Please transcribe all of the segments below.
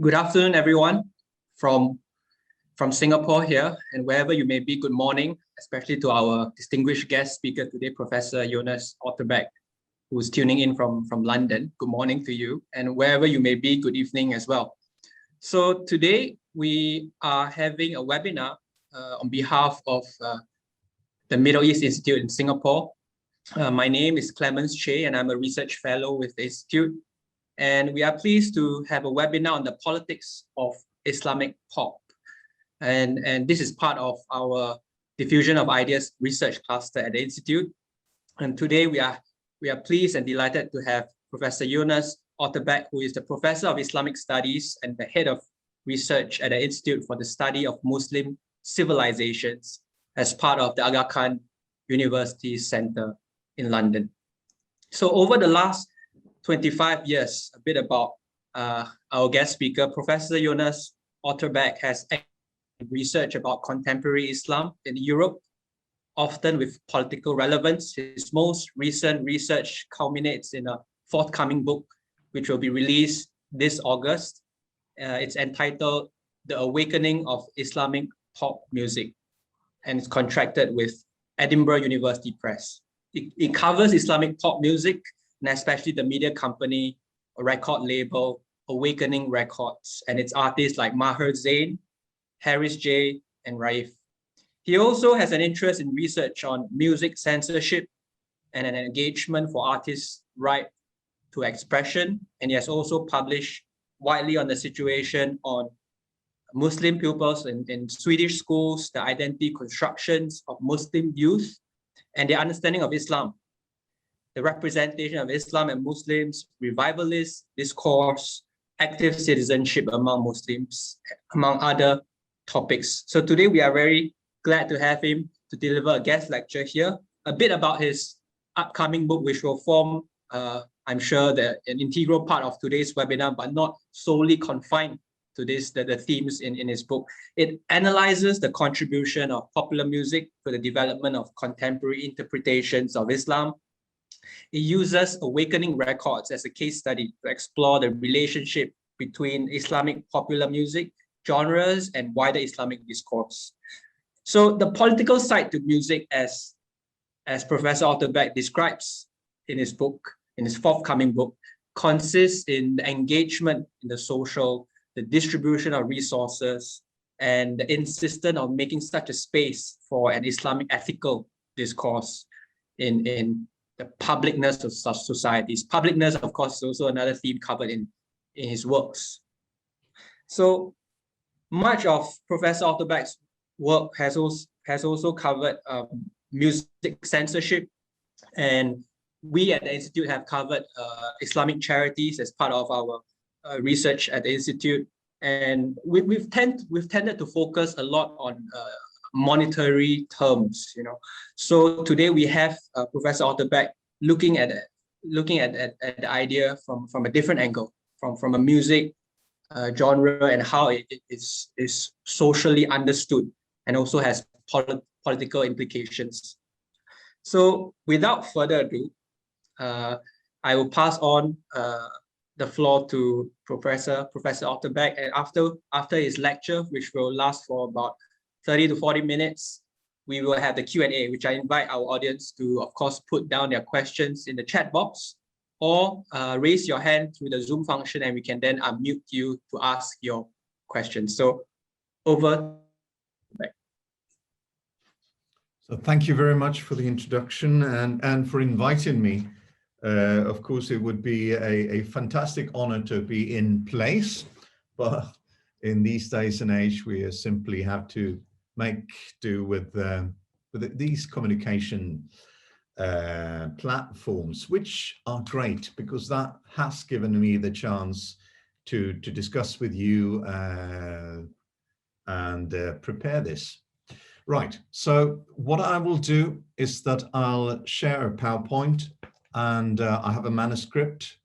Good afternoon, everyone, from Singapore here, and wherever you may be, good morning, especially to our distinguished guest speaker today, Professor Jonas Otterbeck, who's tuning in from London. Good morning to you, and wherever you may be, good evening as well. So today we are having a webinar on behalf of the Middle East Institute in Singapore. My name is Clemens Che, and I'm a research fellow with the Institute. And we are pleased to have a webinar on the politics of Islamic pop. And this is part of our diffusion of ideas research cluster at the Institute. And today we are pleased and delighted to have Professor Jonas Otterbeck, who is the Professor of Islamic Studies and the Head of Research at the Institute for the Study of Muslim Civilizations as part of the Aga Khan University Center in London. So over the last 25 years, a bit about our guest speaker, Professor Jonas Otterbeck has research about contemporary Islam in Europe, often with political relevance. His most recent research culminates in a forthcoming book, which will be released this August. It's entitled The Awakening of Islamic Pop Music, and it's contracted with Edinburgh University Press. It covers Islamic pop music, and especially the media company or record label Awakening Records and its artists like Maher Zain, Harris J, and Raif. He also has an interest in research on music censorship and an engagement for artists' right to expression. And he has also published widely on the situation on Muslim pupils in Swedish schools, the identity constructions of Muslim youth, and their understanding of Islam, the representation of Islam and Muslims, revivalist discourse, active citizenship among Muslims, among other topics. So today we are very glad to have him to deliver a guest lecture here, a bit about his upcoming book, which will form, I'm sure, an integral part of today's webinar, but not solely confined to the themes in his book. It analyzes the contribution of popular music to the development of contemporary interpretations of Islam. It uses Awakening Records as a case study to explore the relationship between Islamic popular music, genres, and wider Islamic discourse. So the political side to music, as Professor Otterbeck describes in his book, in his forthcoming book, consists in the engagement in the social, the distribution of resources, and the insistence on making such a space for an Islamic ethical discourse in the publicness of such societies. Publicness, of course, is also another theme covered in his works. So much of Professor Otterbeck's work has also covered music censorship, and we at the Institute have covered Islamic charities as part of our research at the Institute, and we've tended to focus a lot on monetary terms, So today we have Professor Otterbeck looking at the idea from a different angle, from a music genre and how it is socially understood and also has political implications. So without further ado, I will pass on the floor to Professor Otterbeck, and after his lecture, which will last for about 30 to 40 minutes, we will have the Q&A, which I invite our audience to, of course, put down their questions in the chat box or raise your hand through the Zoom function, and we can then unmute you to ask your questions. So over. So thank you very much for the introduction and for inviting me. Of course, it would be a fantastic honor to be in place, but in these days and age, we simply have to make do with these communication platforms, which are great because that has given me the chance to discuss with you and prepare this. Right, so what I will do is that I'll share a PowerPoint, and I have a manuscript.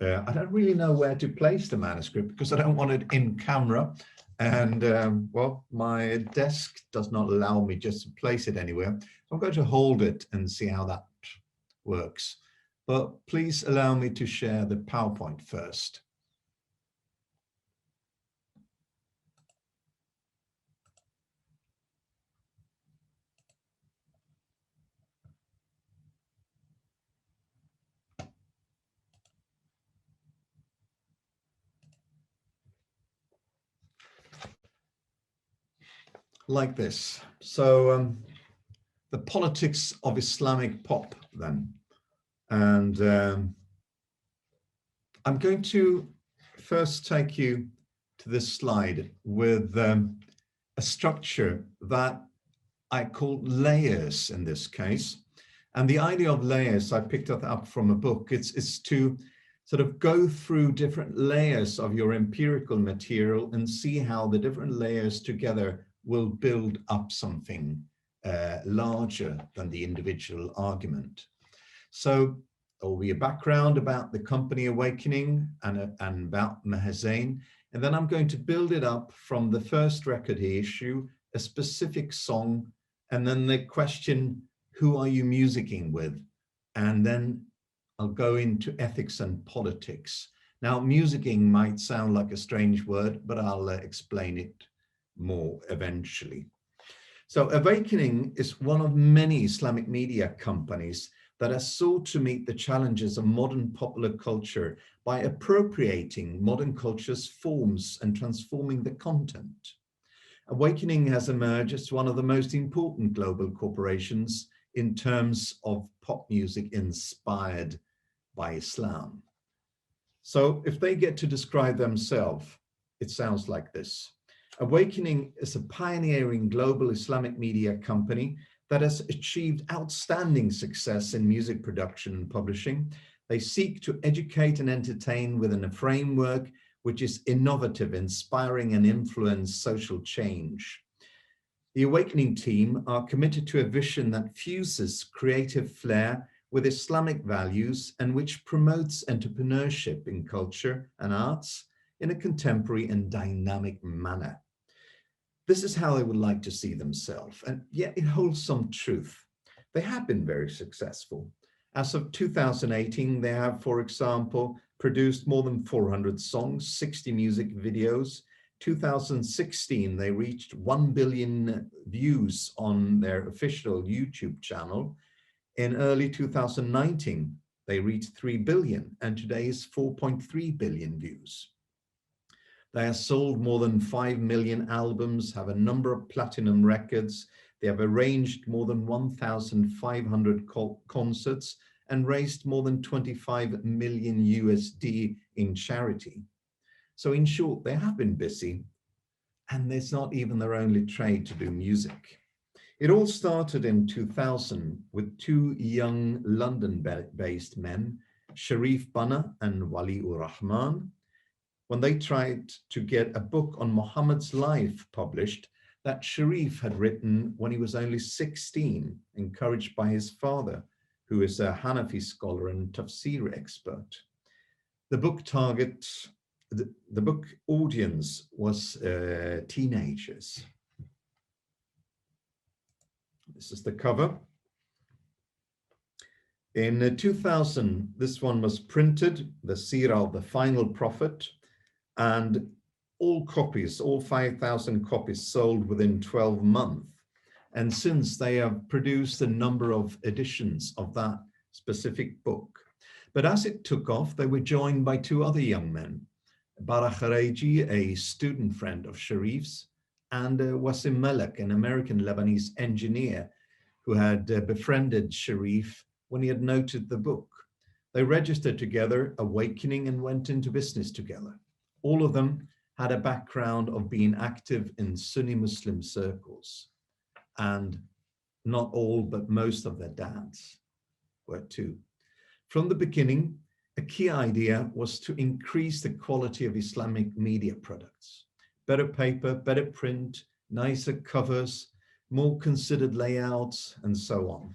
I don't really know where to place the manuscript because I don't want it in camera. And well, my desk does not allow me just to place it anywhere. So I'm going to hold it and see how that works. But please allow me to share the PowerPoint first. like this. So the politics of Islamic pop then. And I'm going to first take you to this slide with a structure that I call layers in this case. And the idea of layers, I picked it up from a book. It's to sort of go through different layers of your empirical material and see how the different layers together will build up something larger than the individual argument. So there will be a background about the company awakening and about Maher Zain. And then I'm going to build it up from the first record he issued, a specific song, and then the question, who are you musicking with? And then I'll go into ethics and politics. Now, musicking might sound like a strange word, but I'll explain it more eventually. So Awakening is one of many Islamic media companies that has sought to meet the challenges of modern popular culture by appropriating modern culture's forms and transforming the content. Awakening has emerged as one of the most important global corporations in terms of pop music inspired by Islam. So if they get to describe themselves, it sounds like this. Awakening is a pioneering global Islamic media company that has achieved outstanding success in music production and publishing. They seek to educate and entertain within a framework which is innovative, inspiring, and influence social change. The Awakening team are committed to a vision that fuses creative flair with Islamic values and which promotes entrepreneurship in culture and arts in a contemporary and dynamic manner. This is how they would like to see themselves, and yet it holds some truth. They have been very successful. As of 2018, they have, for example, produced more than 400 songs, 60 music videos. 2016, they reached 1 billion views on their official YouTube channel. In early 2019, they reached 3 billion, and today is 4.3 billion views. They have sold more than 5 million albums, have a number of platinum records. They have arranged more than 1,500 concerts and raised more than 25 million USD in charity. So in short, they have been busy, and it's not even their only trade to do music. It all started in 2000 with two young London-based men, Sharif Bana and Wali ur Rahman, when they tried to get a book on Muhammad's life published that Sharif had written when he was only 16, encouraged by his father, who is a Hanafi scholar and tafsir expert. The book the book audience was teenagers. This is the cover. In 2000, this one was printed, the Seerah of the Final Prophet, and all copies, all 5,000 copies sold within 12 months. And since they have produced a number of editions of that specific book. But as it took off, they were joined by two other young men, Bara Khareji, a student friend of Sharif's, and Wasim Malek, an American Lebanese engineer who had befriended Sharif when he had noted the book. They registered together, Awakening, and went into business together. All of them had a background of being active in Sunni Muslim circles, and not all, but most of their dads were too. From the beginning, a key idea was to increase the quality of Islamic media products. Better paper, better print, nicer covers, more considered layouts, and so on.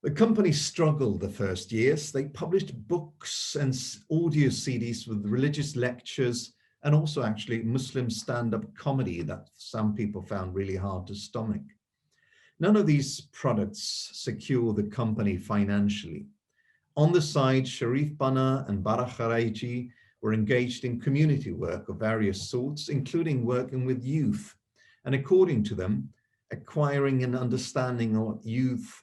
The company struggled the first years. They published books and audio CDs with religious lectures and also actually Muslim stand-up comedy that some people found really hard to stomach. None of these products secure the company financially. On the side, Sharif Bana and Bara Khareji were engaged in community work of various sorts, including working with youth, and according to them, acquiring an understanding of what youth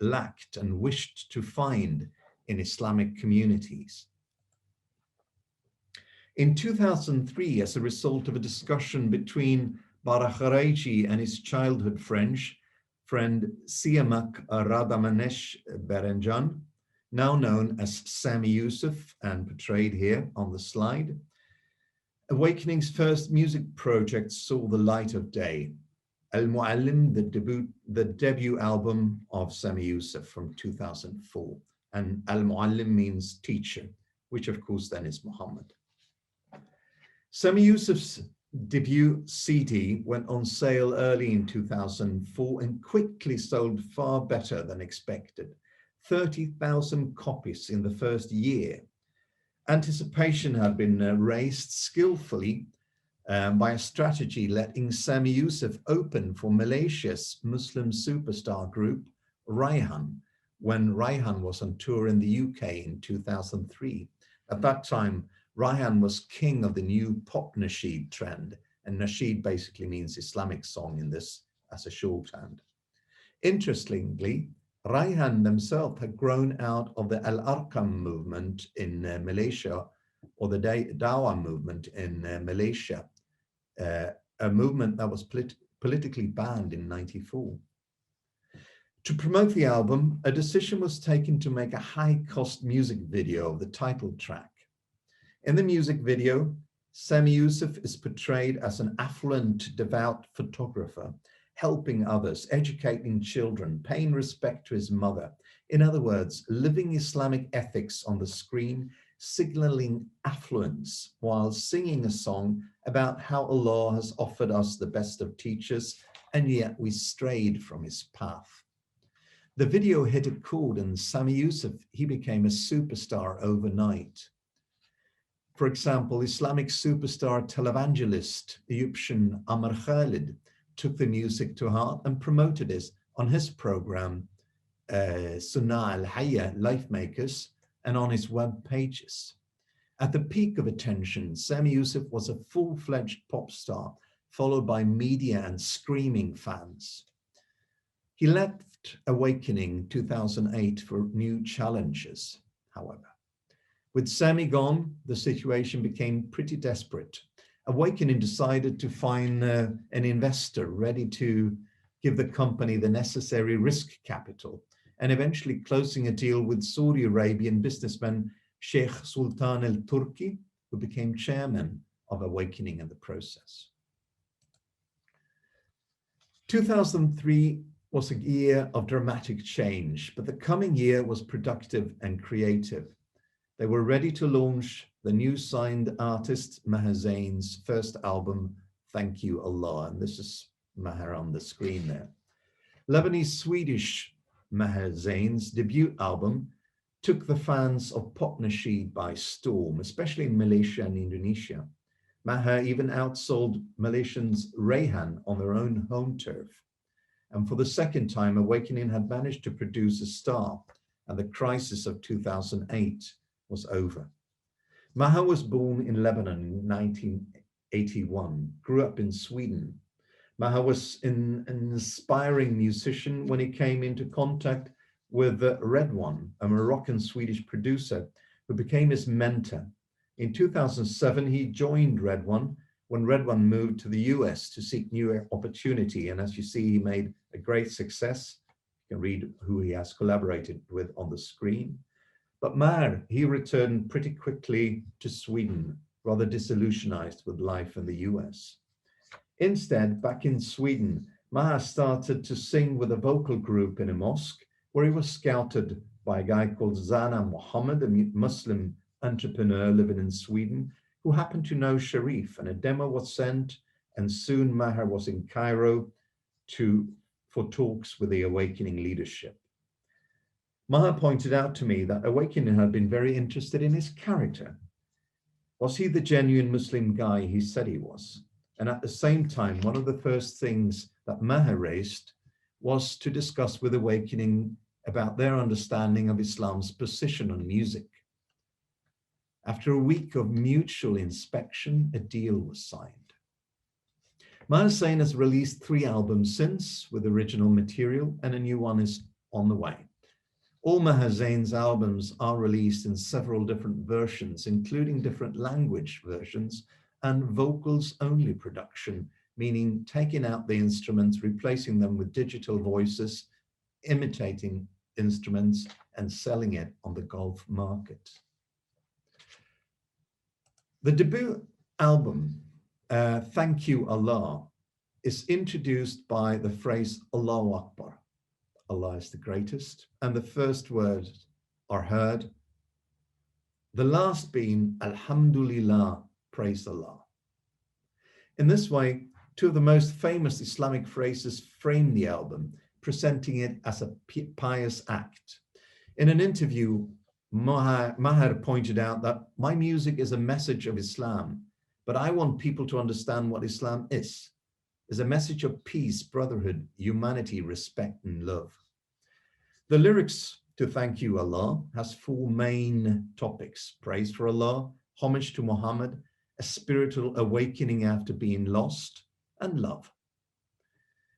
lacked and wished to find in Islamic communities. In 2003, as a result of a discussion between Barakhareji and his childhood friend Siamak Radamanesh Berenjan, now known as Sami Yusuf and portrayed here on the slide. Awakening's first music project saw the light of day. Al-Mu'allim, the debut album of Sami Yusuf from 2004. And Al-Mu'allim means teacher, which of course then is Muhammad. Sami Yusuf's debut CD went on sale early in 2004 and quickly sold far better than expected. 30,000 copies in the first year. Anticipation had been raised skillfully by a strategy letting Sami Yusuf open for Malaysia's Muslim superstar group Raihan when Raihan was on tour in the UK in 2003. At that time, Raihan was king of the new pop nasheed trend, and nasheed basically means Islamic song in this as a shorthand. Interestingly, Raihan themselves had grown out of the Al-Arqam movement in Malaysia, or the Dawah movement in Malaysia, a movement that was politically banned in '94. To promote the album, a decision was taken to make a high-cost music video of the title track. In the music video, Sami Yusuf is portrayed as an affluent, devout photographer, helping others, educating children, paying respect to his mother. In other words, living Islamic ethics on the screen, signaling affluence while singing a song about how Allah has offered us the best of teachers, and yet we strayed from his path. The video hit a chord, and Sami Yusuf, he became a superstar overnight. For example, Islamic superstar televangelist Egyptian Amr Khalid took the music to heart and promoted it on his program, Sunnah al-Hayya, Life Makers, and on his web pages. At the peak of attention, Sami Yusuf was a full-fledged pop star, followed by media and screaming fans. He left Awakening 2008 for new challenges, however. With Sami gone, the situation became pretty desperate. Awakening decided to find an investor ready to give the company the necessary risk capital, and eventually closing a deal with Saudi Arabian businessman Sheikh Sultan al-Turki, who became chairman of Awakening in the process. 2003 was a year of dramatic change, but the coming year was productive and creative. They were ready to launch the new signed artist Maher Zain's first album, Thank You Allah, and this is Maher on the screen there. Lebanese-Swedish Maher Zain's debut album took the fans of pop nasheed by storm, especially in Malaysia and Indonesia. Maher even outsold Malaysians Raihan on their own home turf. And for the second time, Awakening had managed to produce a star, and the crisis of 2008 was over. Maher was born in Lebanon in 1981, grew up in Sweden. Maher was an inspiring musician when he came into contact with Redwan, a Moroccan-Swedish producer who became his mentor. In 2007, he joined Redwan when Redwan moved to the US to seek new opportunity. And as you see, he made a great success. You can read who he has collaborated with on the screen. But Maher, he returned pretty quickly to Sweden, rather disillusionized with life in the US. Instead, back in Sweden, Maher started to sing with a vocal group in a mosque where he was scouted by a guy called Zana Mohammed, a Muslim entrepreneur living in Sweden, who happened to know Sharif, and a demo was sent, and soon Maher was in Cairo for talks with the Awakening leadership. Maher pointed out to me that Awakening had been very interested in his character. Was he the genuine Muslim guy he said he was? And at the same time, one of the first things that Maher raised was to discuss with Awakening about their understanding of Islam's position on music. After a week of mutual inspection, a deal was signed. Maher Zain has released 3 albums since with original material, and a new one is on the way. All Maher Zain's albums are released in several different versions, including different language versions and vocals-only production, meaning taking out the instruments, replacing them with digital voices, imitating instruments, and selling it on the Gulf market. The debut album, Thank You Allah, is introduced by the phrase Allahu Akbar, Allah is the greatest, and the first words are heard, the last being Alhamdulillah, praise Allah. In this way, two of the most famous Islamic phrases frame the album, presenting it as a pious act. In an interview, Maher pointed out that my music is a message of Islam, but I want people to understand what Islam is a message of peace, brotherhood, humanity, respect, and love. The lyrics to Thank You Allah has four main topics: praise for Allah, homage to Muhammad, a spiritual awakening after being lost, and love.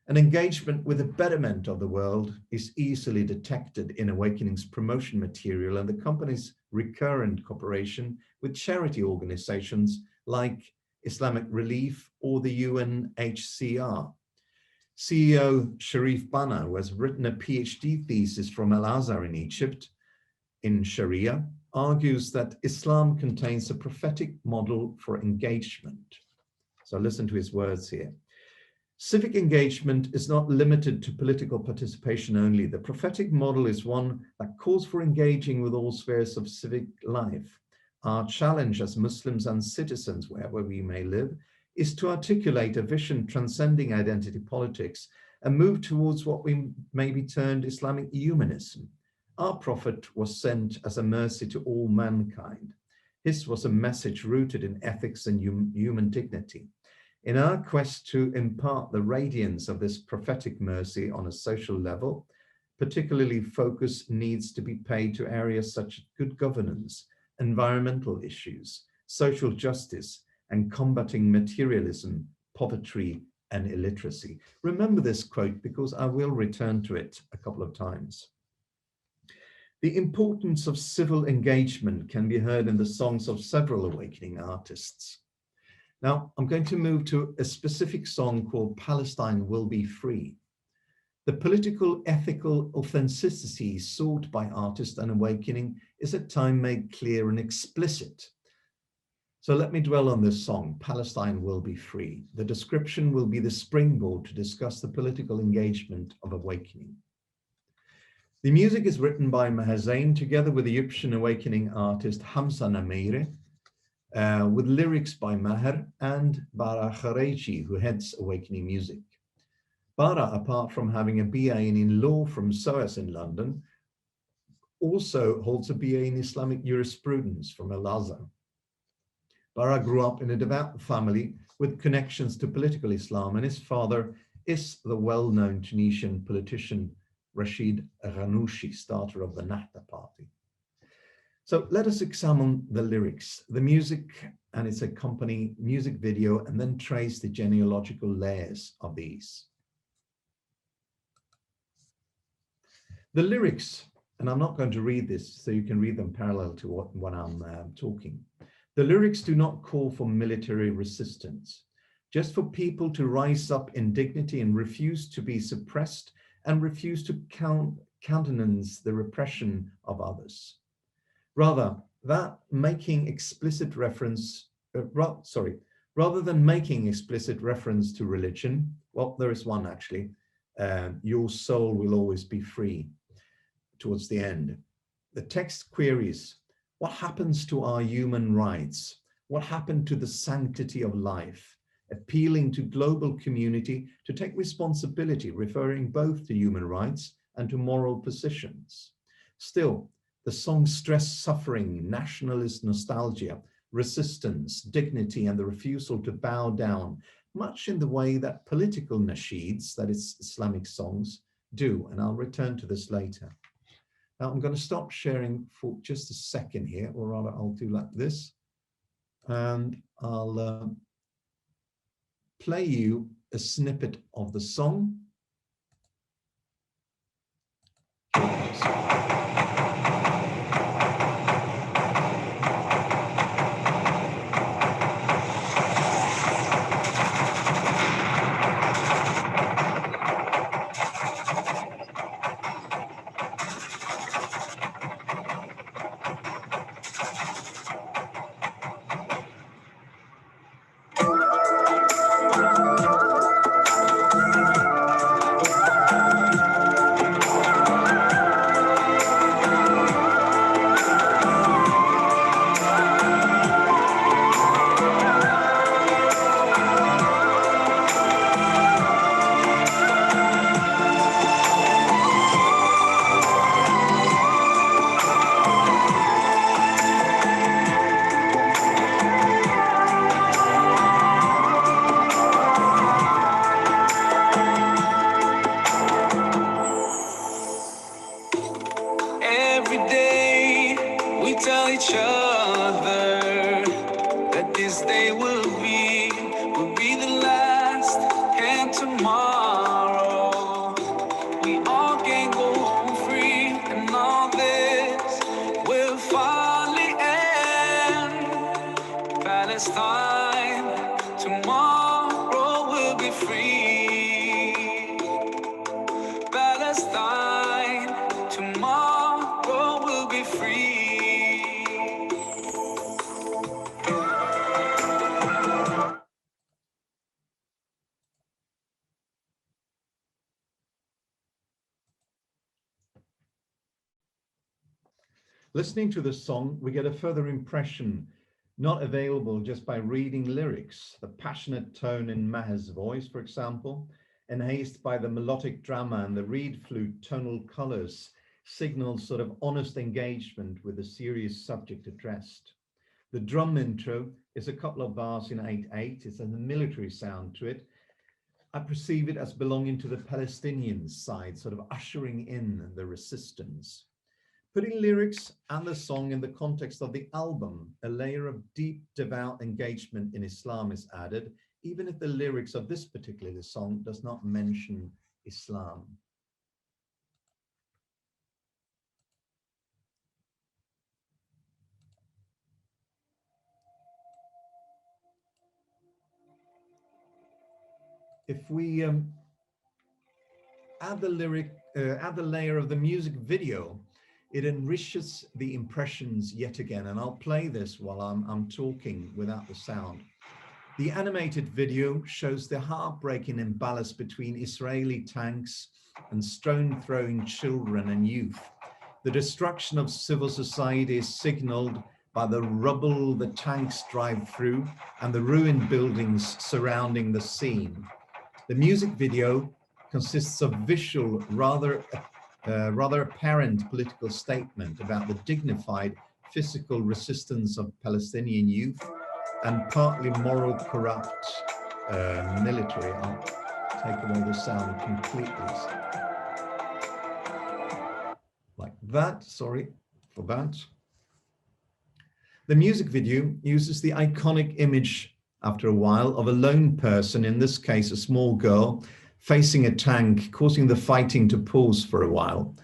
An engagement with the betterment of the world is easily detected in Awakening's promotion material and the company's recurrent cooperation with charity organizations like Islamic Relief or the UNHCR. CEO Sharif Bana, who has written a PhD thesis from Al-Azhar in Egypt in Sharia, argues that Islam contains a prophetic model for engagement. So listen to his words here. Civic engagement is not limited to political participation only. The prophetic model is one that calls for engaging with all spheres of civic life. Our challenge as Muslims and citizens, wherever we may live, is to articulate a vision transcending identity politics and move towards what we maybe termed Islamic humanism. Our prophet was sent as a mercy to all mankind. His was a message rooted in ethics and human dignity. In our quest to impart the radiance of this prophetic mercy on a social level, particularly focus needs to be paid to areas such as good governance, environmental issues, social justice, and combating materialism, poverty, and illiteracy. Remember this quote because I will return to it a couple of times. The importance of civil engagement can be heard in the songs of several Awakening artists. Now, I'm going to move to a specific song called Palestine Will Be Free. The political, ethical authenticity sought by artists and Awakening is at times made clear and explicit. So let me dwell on this song, Palestine Will Be Free. The description will be the springboard to discuss the political engagement of Awakening. The music is written by Maher Zain together with Egyptian Awakening artist Hamza Nameire, with lyrics by Maher and Bara Khareji, who heads Awakening Music. Bara, apart from having a BA in law from SOAS in London, also holds a BA in Islamic jurisprudence from Al-Azhar. Bara grew up in a devout family with connections to political Islam, and his father is the well-known Tunisian politician Rachid Ghannouchi, starter of the Nahda party. So let us examine the lyrics, the music and its accompanying music video, and then trace the genealogical layers of these. The lyrics, and I'm not going to read this, so you can read them parallel to what I'm talking. The lyrics do not call for military resistance, just for people to rise up in dignity and refuse to be suppressed and refuse to countenance the repression of others. Rather than making explicit reference to religion, well, there is one actually, your soul will always be free, towards the end. The text queries, what happens to our human rights? What happened to the sanctity of life? Appealing to global community to take responsibility, referring both to human rights and to moral positions. Still, the song stressed suffering, nationalist nostalgia, resistance, dignity, and the refusal to bow down, much in the way that political nasheeds, that is Islamic songs, do. And I'll return to this later. Now I'm going to stop sharing for just a second here, or rather I'll do like this. And I'll play you a snippet of the song. each other that this day will be the last, and tomorrow we all can go home free, and all this will finally end. Palestine, tomorrow will be free. Palestine, tomorrow will be free. Listening to the song, we get a further impression, not available just by reading lyrics. The passionate tone in Maher's voice, for example, enhanced by the melodic drama and the reed flute tonal colors, signals sort of honest engagement with the serious subject addressed. The drum intro is a couple of bars in 8/8. It's a military sound to it. I perceive it as belonging to the Palestinian side, sort of ushering in the resistance. Putting lyrics and the song in the context of the album, a layer of deep, devout engagement in Islam is added, even if the lyrics of this particular song does not mention Islam. If we add the layer of the music video, it enriches the impressions yet again. And I'll play this while I'm talking without the sound. The animated video shows the heartbreaking imbalance between Israeli tanks and stone-throwing children and youth. The destruction of civil society is signaled by the rubble the tanks drive through and the ruined buildings surrounding the scene. The music video consists of visual, rather apparent political statement about the dignified physical resistance of Palestinian youth and partly moral corrupt military. I'll take away the sound completely. Like that, sorry for that. The music video uses the iconic image after a while of a lone person, in this case a small girl, facing a tank, causing the fighting to pause for a while.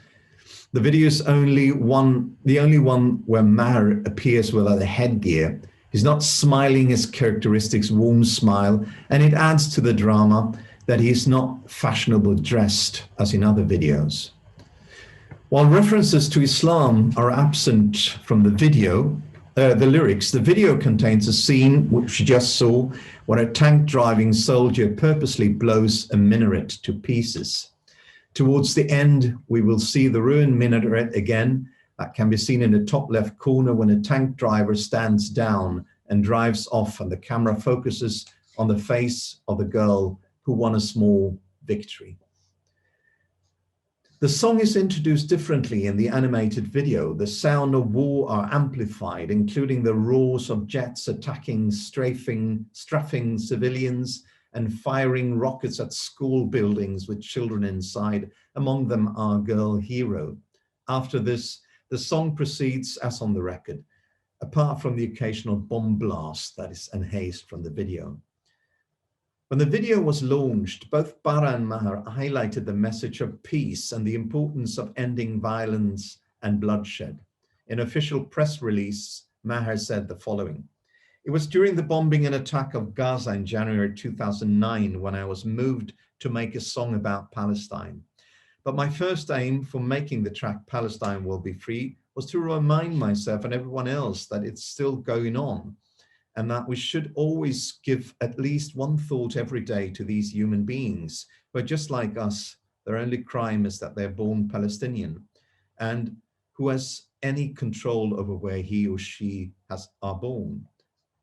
The video is the only one where Maher appears without a headgear. He's not smiling his characteristic warm smile, and it adds to the drama that he is not fashionably dressed as in other videos. While references to Islam are absent from the video, the lyrics, the video contains a scene which we just saw where a tank-driving soldier purposely blows a minaret to pieces. Towards the end, we will see the ruined minaret again. That can be seen in the top left corner when a tank driver stands down and drives off, and the camera focuses on the face of the girl who won a small victory. The song is introduced differently in the animated video. The sound of war are amplified, including the roars of jets attacking, strafing civilians and firing rockets at school buildings with children inside, among them our girl hero. After this, the song proceeds as on the record, apart from the occasional bomb blast that is enhanced from the video. When the video was launched, both Bara and Maher highlighted the message of peace and the importance of ending violence and bloodshed. In an official press release, Maher said the following: "It was during the bombing and attack of Gaza in January 2009 when I was moved to make a song about Palestine. But my first aim for making the track Palestine Will Be Free was to remind myself and everyone else that it's still going on, and that we should always give at least one thought every day to these human beings, who are just like us. Their only crime is that they're born Palestinian, and who has any control over where he or she are born.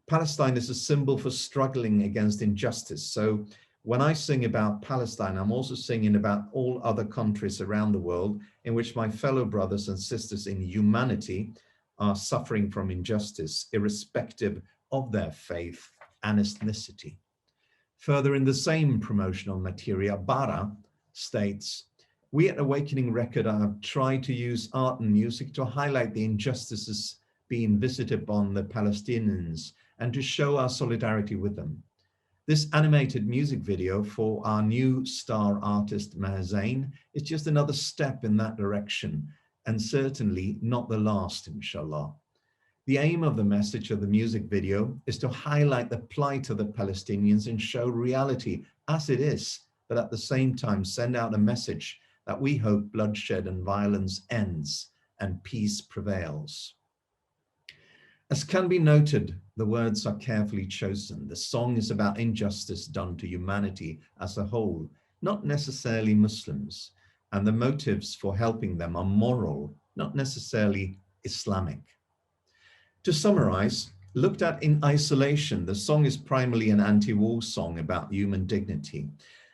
Palestine is a symbol for struggling against injustice. So when I sing about Palestine, I'm also singing about all other countries around the world in which my fellow brothers and sisters in humanity are suffering from injustice, irrespective of their faith and ethnicity." Further in the same promotional material, Bara states, "We at Awakening Record have tried to use art and music to highlight the injustices being visited upon the Palestinians and to show our solidarity with them. This animated music video for our new star artist Maher Zain is just another step in that direction, and certainly not the last, inshallah. The aim of the message of the music video is to highlight the plight of the Palestinians and show reality as it is, but at the same time send out a message that we hope bloodshed and violence ends and peace prevails. As can be noted, the words are carefully chosen. The song is about injustice done to humanity as a whole, not necessarily Muslims, and the motives for helping them are moral, not necessarily Islamic. To summarize, looked at in isolation, the song is primarily an anti-war song about human dignity,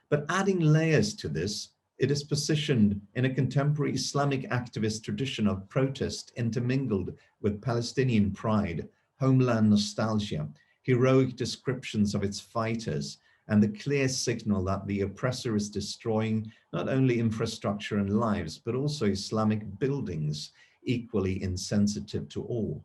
but adding layers to this, it is positioned in a contemporary Islamic activist tradition of protest intermingled with Palestinian pride, homeland nostalgia, heroic descriptions of its fighters, and the clear signal that the oppressor is destroying not only infrastructure and lives, but also Islamic buildings, equally insensitive to all.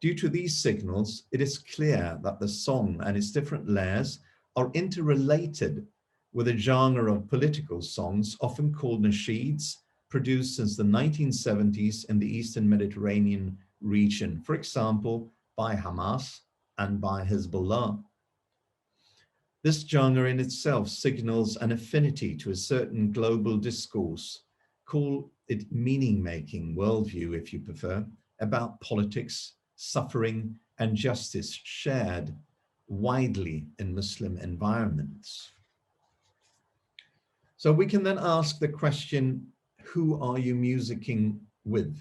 Due to these signals, it is clear that the song and its different layers are interrelated with a genre of political songs, often called nasheeds, produced since the 1970s in the Eastern Mediterranean region, for example, by Hamas and by Hezbollah. This genre in itself signals an affinity to a certain global discourse, call it meaning-making worldview, if you prefer, about politics, suffering, and justice shared widely in Muslim environments. So we can then ask the question, who are you musicking with?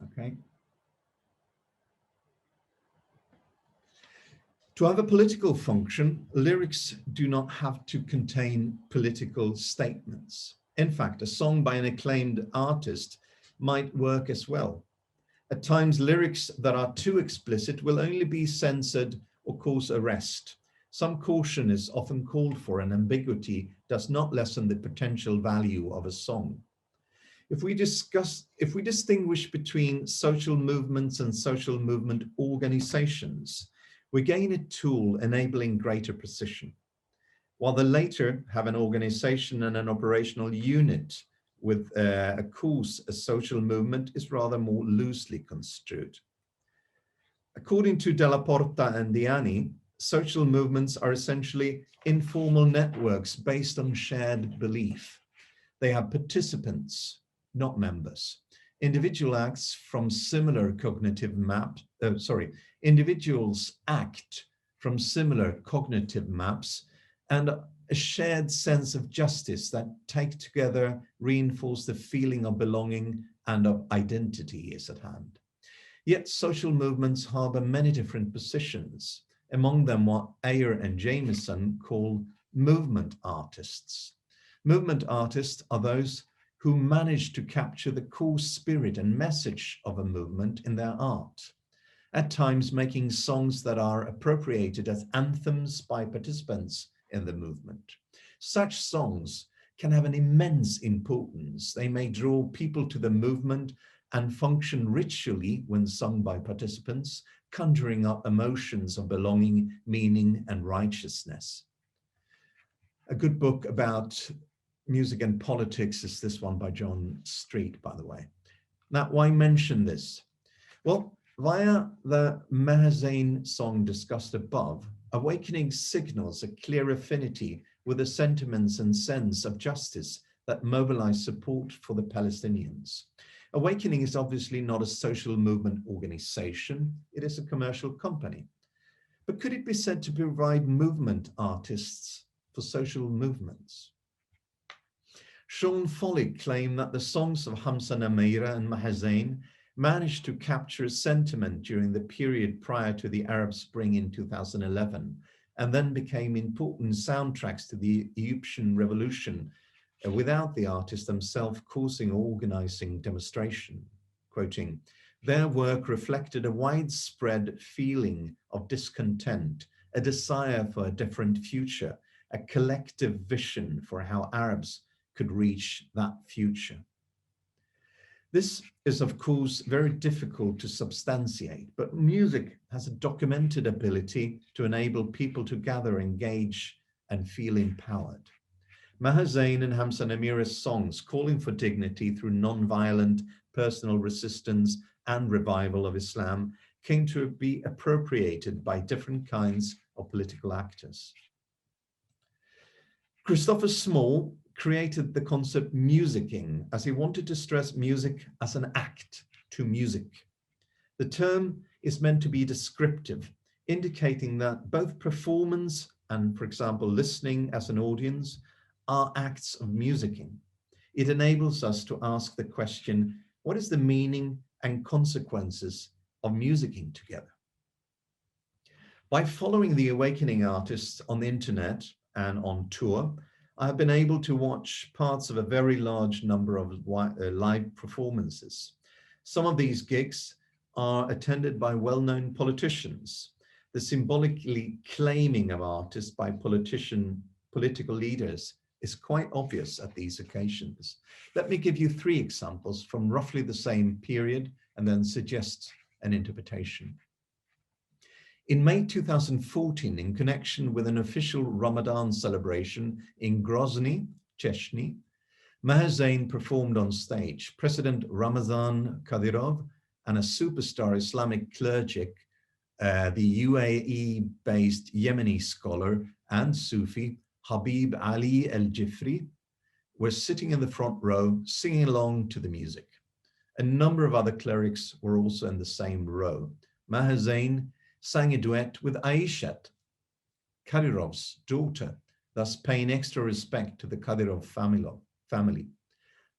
Okay. To have a political function, lyrics do not have to contain political statements. In fact, a song by an acclaimed artist might work as well. At times, lyrics that are too explicit will only be censored or cause arrest. Some caution is often called for, and ambiguity does not lessen the potential value of a song. If we distinguish between social movements and social movement organizations, we gain a tool enabling greater precision. While the latter have an organization and an operational unit, with a cause, a social movement is rather more loosely construed. According to Della Porta and Diani, social movements are essentially informal networks based on shared belief. They have participants, not members. Individuals act from similar cognitive maps, and a shared sense of justice that take together reinforce the feeling of belonging and of identity is at hand. Yet social movements harbor many different positions, among them what Ayer and Jameson call movement artists. Movement artists are those who manage to capture the core spirit and message of a movement in their art, at times making songs that are appropriated as anthems by participants in the movement. Such songs can have an immense importance. They may draw people to the movement and function ritually when sung by participants, conjuring up emotions of belonging, meaning, and righteousness. A good book about music and politics is this one by John Street, by the way. Now, why mention this? Well, via the Maher Zain song discussed above, Awakening signals a clear affinity with the sentiments and sense of justice that mobilize support for the Palestinians. Awakening is obviously not a social movement organization, it is a commercial company. But could it be said to provide movement artists for social movements? Sean Foley claimed that the songs of Hamza Nameira and Maher Zain managed to capture sentiment during the period prior to the Arab Spring in 2011, and then became important soundtracks to the Egyptian revolution without the artist themselves causing or organizing demonstration. Quoting, their work reflected a widespread feeling of discontent, a desire for a different future, a collective vision for how Arabs could reach that future. This is, of course, very difficult to substantiate, but music has a documented ability to enable people to gather, engage, and feel empowered. Maher Zain and Hamza Namira's songs calling for dignity through non-violent personal resistance and revival of Islam came to be appropriated by different kinds of political actors. Christopher Small created the concept musicking as he wanted to stress music as an act to music. The term is meant to be descriptive, indicating that both performance and, for example, listening as an audience are acts of musicking. It enables us to ask the question, what is the meaning and consequences of musicking together? By following the awakening artists on the internet and on tour, I have been able to watch parts of a very large number of live performances. Some of these gigs are attended by well-known politicians. The symbolically claiming of artists by political leaders is quite obvious at these occasions. Let me give you 3 examples from roughly the same period and then suggest an interpretation. In May 2014, in connection with an official Ramadan celebration in Grozny, Chechnya, Maher Zain performed on stage. President Ramazan Kadyrov and a superstar Islamic cleric, the UAE-based Yemeni scholar and Sufi Habib Ali al-Jifri, were sitting in the front row singing along to the music. A number of other clerics were also in the same row. Maher Zain sang a duet with Aishat, Kadyrov's daughter, thus paying extra respect to the Kadyrov family.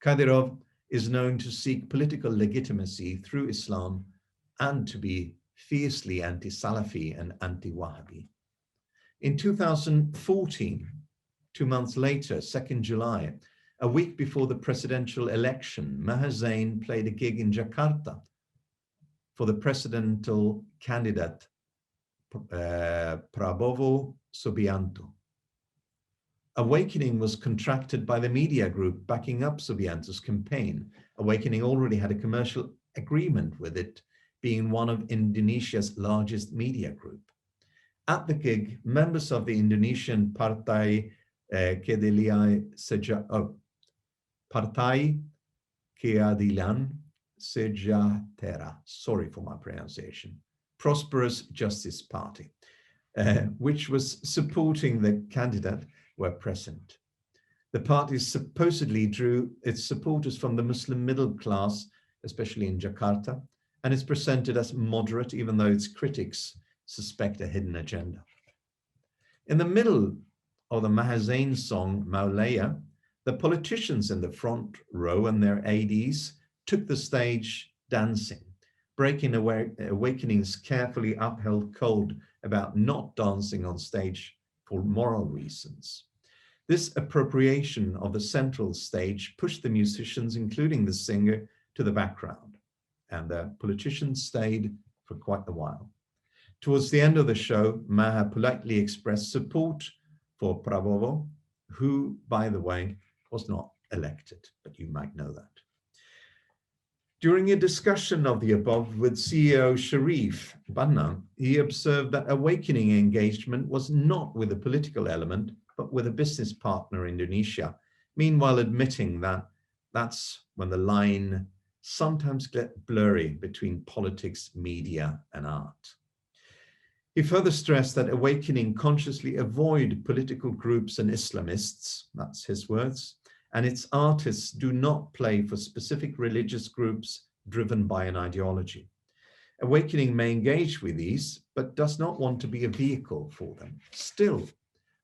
Kadyrov is known to seek political legitimacy through Islam and to be fiercely anti-Salafi and anti-Wahhabi. In 2014, 2 months later, 2nd July, a week before the presidential election, Maher Zain played a gig in Jakarta for the presidential candidate Prabowo Subianto. Awakening was contracted by the media group backing up Subianto's campaign. Awakening already had a commercial agreement with it, being one of Indonesia's largest media group. At the gig, members of the Indonesian Partai Keadilan Sejahtera, sorry for my pronunciation, Prosperous Justice Party, which was supporting the candidate, were present. The party supposedly drew its supporters from the Muslim middle class, especially in Jakarta, and is presented as moderate, even though its critics suspect a hidden agenda. In the middle of the Maher Zain song, Maulaya, the politicians in the front row and their aides took the stage dancing, breaking Awakening's carefully upheld code about not dancing on stage for moral reasons. This appropriation of the central stage pushed the musicians, including the singer, to the background, and the politicians stayed for quite a while. Towards the end of the show, Maher politely expressed support for Prabowo, who, by the way, was not elected, but you might know that. During a discussion of the above with CEO Sharif Banna, he observed that Awakening engagement was not with a political element, but with a business partner, Indonesia, meanwhile admitting that that's when the line sometimes gets blurry between politics, media, and art. He further stressed that Awakening consciously avoid political groups and Islamists, that's his words, and its artists do not play for specific religious groups driven by an ideology. Awakening may engage with these, but does not want to be a vehicle for them. Still,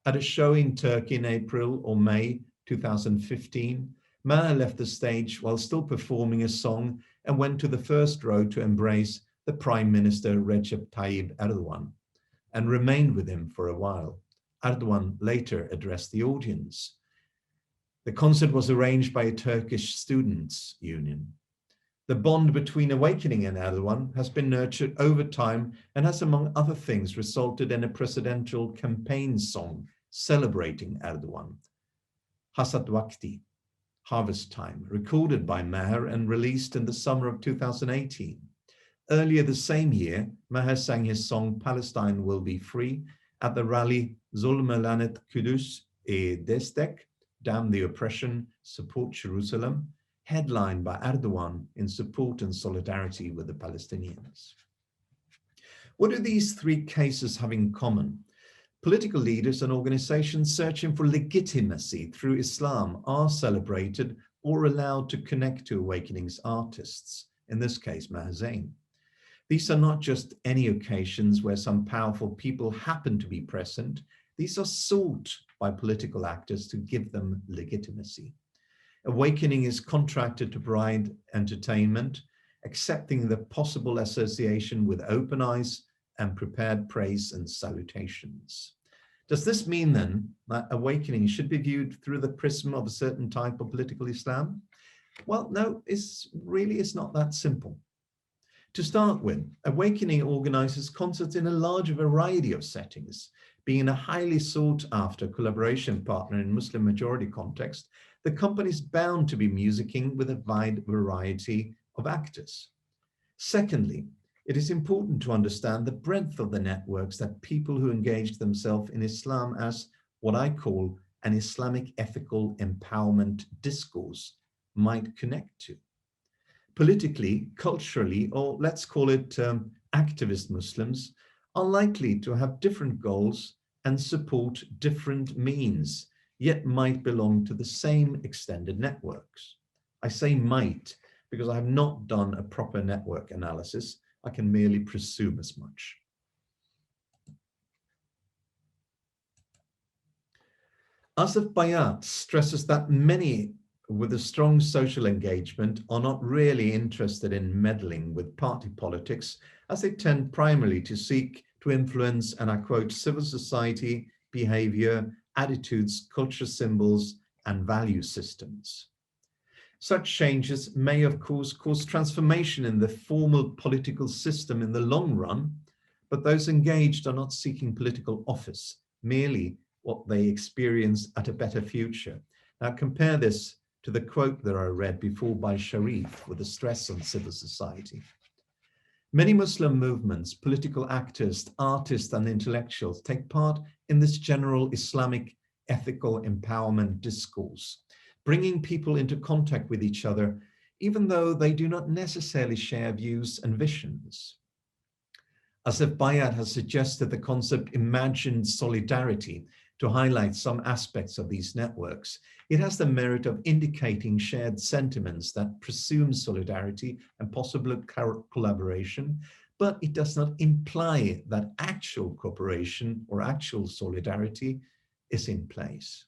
at a show in Turkey in April or May 2015, Maher left the stage while still performing a song and went to the first row to embrace the Prime Minister Recep Tayyip Erdoğan and remained with him for a while. Erdoğan later addressed the audience. The concert was arranged by a Turkish students' union. The bond between Awakening and Erdoğan has been nurtured over time and has, among other things, resulted in a presidential campaign song celebrating Erdoğan, Hasat Vakti, Harvest Time, recorded by Maher and released in the summer of 2018. Earlier the same year, Maher sang his song Palestine Will Be Free at the rally Zulme Lanet Kudüs e Destek, Damn the Oppression, Support Jerusalem, headlined by Erdoğan in support and solidarity with the Palestinians. What do these three cases have in common? Political leaders and organizations searching for legitimacy through Islam are celebrated or allowed to connect to Awakening's artists, in this case, Maher Zain. These are not just any occasions where some powerful people happen to be present. These are sought by political actors to give them legitimacy. Awakening is contracted to provide entertainment, accepting the possible association with open eyes and prepared praise and salutations. Does this mean then that Awakening should be viewed through the prism of a certain type of political Islam? Well, no, it's not that simple. To start with, Awakening organizes concerts in a large variety of settings. Being a highly sought after collaboration partner in Muslim majority context, the company is bound to be musicking with a wide variety of actors. Secondly, it is important to understand the breadth of the networks that people who engage themselves in Islam as what I call an Islamic ethical empowerment discourse might connect to. Politically, culturally, or let's call it activist Muslims, are likely to have different goals and support different means, yet might belong to the same extended networks. I say might because I have not done a proper network analysis. I can merely presume as much. Asif Bayat stresses that many with a strong social engagement are not really interested in meddling with party politics, as they tend primarily to seek to influence, and I quote, civil society, behavior, attitudes, culture symbols, and value systems. Such changes may, of course, cause transformation in the formal political system in the long run, but those engaged are not seeking political office, merely what they experience at a better future. Now compare this to the quote that I read before by Sharif with the stress on civil society. Many Muslim movements, political actors, artists, and intellectuals take part in this general Islamic ethical empowerment discourse, bringing people into contact with each other, even though they do not necessarily share views and visions. Asif Bayat has suggested the concept imagined solidarity to highlight some aspects of these networks. It has the merit of indicating shared sentiments that presume solidarity and possible collaboration, but it does not imply that actual cooperation or actual solidarity is in place.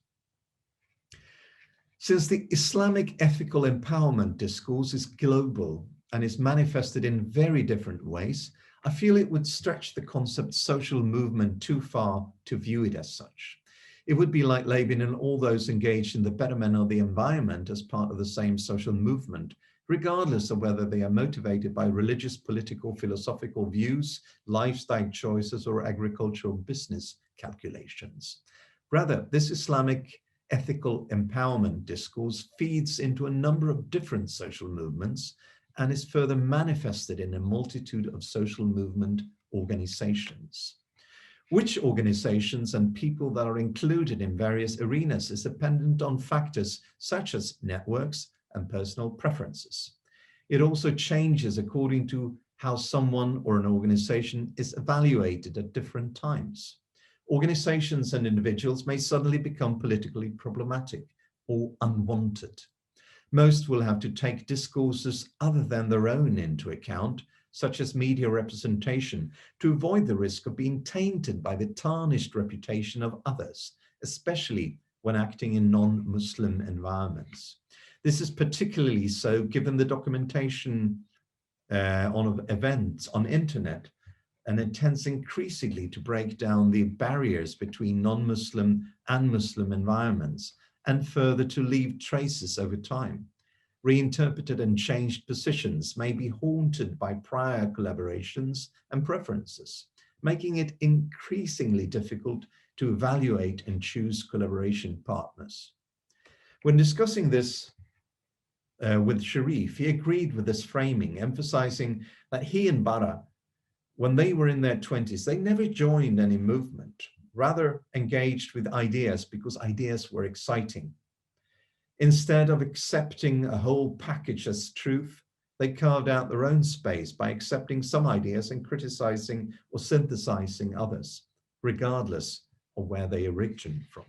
Since the Islamic ethical empowerment discourse is global and is manifested in very different ways, I feel it would stretch the concept social movement too far to view it as such. It would be like labeling all those engaged in the betterment of the environment as part of the same social movement, regardless of whether they are motivated by religious, political, philosophical views, lifestyle choices, or agricultural business calculations. Rather, this Islamic ethical empowerment discourse feeds into a number of different social movements and is further manifested in a multitude of social movement organizations. Which organizations and people that are included in various arenas is dependent on factors such as networks and personal preferences. It also changes according to how someone or an organization is evaluated at different times. Organizations and individuals may suddenly become politically problematic or unwanted. Most will have to take discourses other than their own into account, such as media representation, to avoid the risk of being tainted by the tarnished reputation of others, especially when acting in non-Muslim environments. This is particularly so given the documentation on events on internet, and it tends increasingly to break down the barriers between non-Muslim and Muslim environments, and further to leave traces over time. Reinterpreted and changed positions may be haunted by prior collaborations and preferences, making it increasingly difficult to evaluate and choose collaboration partners. When discussing this, with Sharif. He agreed with this framing, emphasizing that he and Bara, when they were in their 20s, they never joined any movement, rather engaged with ideas because ideas were exciting. Instead of accepting a whole package as truth, they carved out their own space by accepting some ideas and criticizing or synthesizing others, regardless of where they originate from.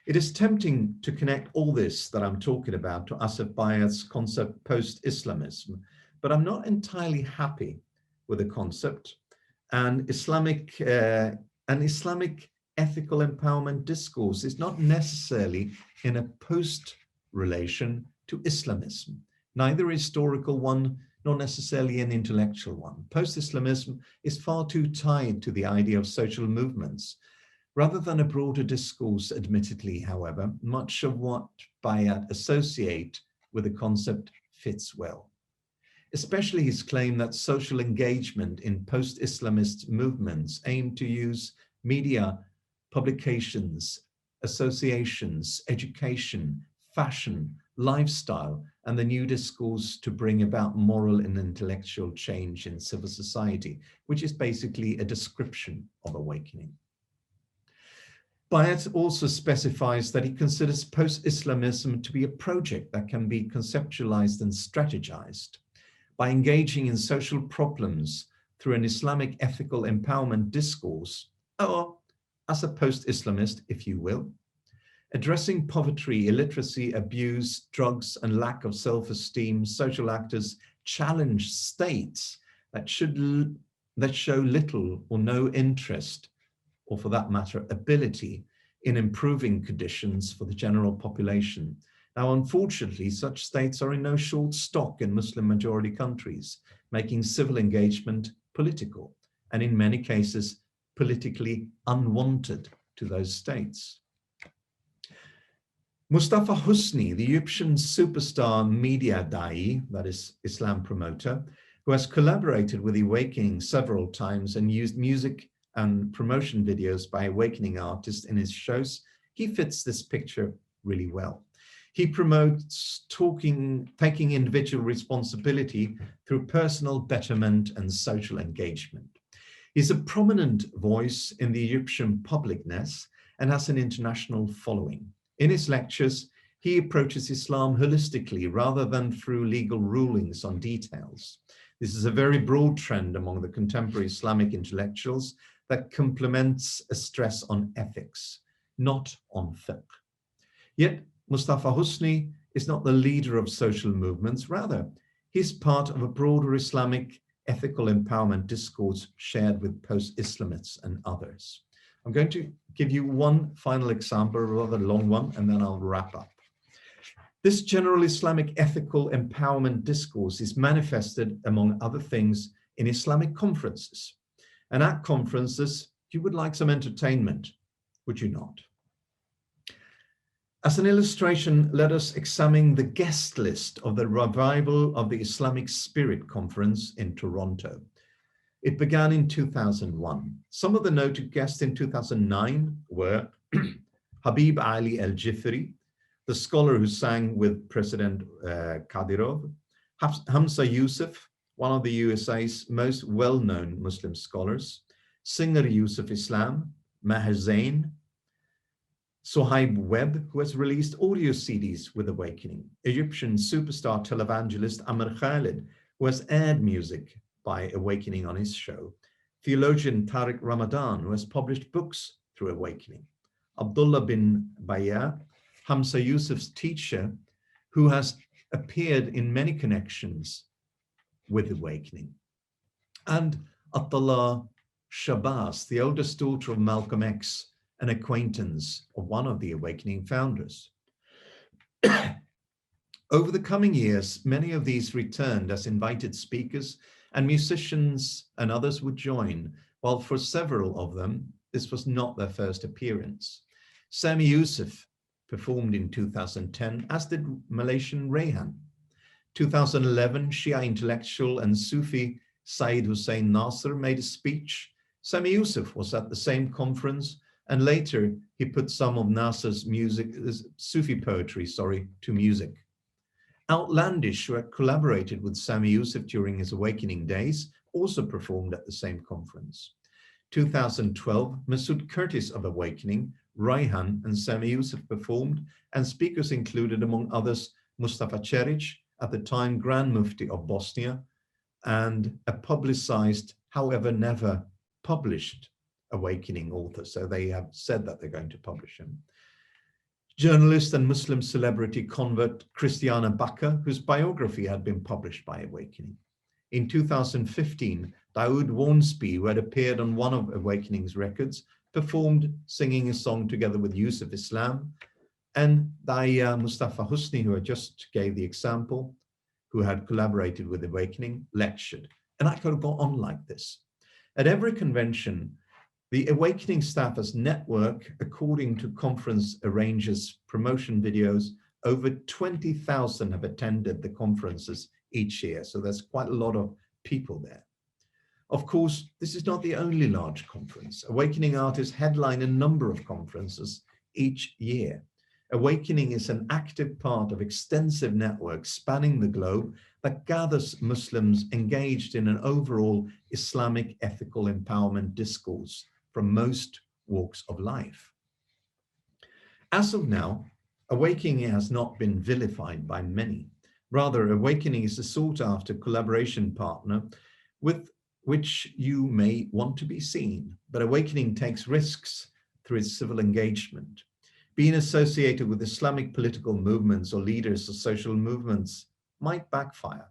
It is tempting to connect all this that I'm talking about to Asif Bayat's concept post-Islamism, but I'm not entirely happy with the concept and Islamic ethical empowerment discourse is not necessarily in a post relation to Islamism, neither a historical one nor necessarily an intellectual one. Post-Islamism is far too tied to the idea of social movements. Rather than a broader discourse, admittedly, however, much of what Bayat associate with the concept fits well. Especially his claim that social engagement in post-Islamist movements aim to use media, publications, associations, education, fashion, lifestyle, and the new discourse to bring about moral and intellectual change in civil society, which is basically a description of awakening. Bayat also specifies that he considers post-Islamism to be a project that can be conceptualized and strategized. By engaging in social problems through an Islamic ethical empowerment discourse, or as a post-Islamist, if you will, addressing poverty, illiteracy, abuse, drugs, and lack of self-esteem, social actors challenge states that show little or no interest, or for that matter, ability in improving conditions for the general population. Now, unfortunately, such states are in no short stock in Muslim-majority countries, making civil engagement political, and in many cases, politically unwanted to those states. Mustafa Husni, the Egyptian superstar media da'i, that is Islam promoter, who has collaborated with Awakening several times and used music and promotion videos by Awakening artists in his shows, he fits this picture really well. He promotes taking individual responsibility through personal betterment and social engagement. He's a prominent voice in the Egyptian publicness and has an international following. In his lectures, he approaches Islam holistically rather than through legal rulings on details. This is a very broad trend among the contemporary Islamic intellectuals that complements a stress on ethics, not on fiqh. Yet, Mustafa Husni is not the leader of social movements, rather, he's part of a broader Islamic ethical empowerment discourse shared with post-Islamists and others. I'm going to give you one final example, a rather long one, and then I'll wrap up. This general Islamic ethical empowerment discourse is manifested, among other things, in Islamic conferences. And at conferences, you would like some entertainment, would you not? As an illustration, let us examine the guest list of the Revival of the Islamic Spirit Conference in Toronto. It began in 2001. Some of the noted guests in 2009 were Habib Ali al-Jifri, the scholar who sang with President Kadyrov, Hamza Yusuf, one of the USA's most well-known Muslim scholars, singer Yusuf Islam, Maher Zain, Sohaib Webb, who has released audio CDs with Awakening, Egyptian superstar televangelist Amr Khalid, who has aired music by Awakening on his show, theologian Tariq Ramadan, who has published books through Awakening, Abdullah bin Bayat, Hamza Yusuf's teacher, who has appeared in many connections with Awakening, and Attallah Shabazz, the oldest daughter of Malcolm X, an acquaintance of one of the Awakening founders. Over the coming years, many of these returned as invited speakers, and musicians and others would join, while for several of them, this was not their first appearance. Sami Yusuf performed in 2010, as did Malaysian Rehan. 2011, Shia intellectual and Sufi Said Hussein Nasser made a speech. Sami Yusuf was at the same conference, and later he put some of Nasser's music, Sufi poetry, to music. Outlandish, who had collaborated with Sami Yusuf during his awakening days, also performed at the same conference. 2012, Masood Curtis of Awakening, Raihan and Sami Yusuf performed, and speakers included, among others, Mustafa Ceric, at the time Grand Mufti of Bosnia, and a publicized, however never published, Awakening author. So they have said that they're going to publish him. Journalist and Muslim celebrity convert Christiana Bakker, whose biography had been published by Awakening. In 2015, Daoud Wonsby, who had appeared on one of Awakening's records, performed singing a song together with Yusuf Islam, and Daya Mustafa Husni, who I just gave the example, who had collaborated with Awakening, lectured. And I could have gone on like this. At every convention, the Awakening staff as network, according to conference arrangers' promotion videos, over 20,000 have attended the conferences each year. So there's quite a lot of people there. Of course, this is not the only large conference. Awakening artists headline a number of conferences each year. Awakening is an active part of extensive networks spanning the globe that gathers Muslims engaged in an overall Islamic ethical empowerment discourse from most walks of life. As of now, Awakening has not been vilified by many. Rather, Awakening is a sought-after collaboration partner with which you may want to be seen, but Awakening takes risks through its civil engagement. Being associated with Islamic political movements or leaders of social movements might backfire.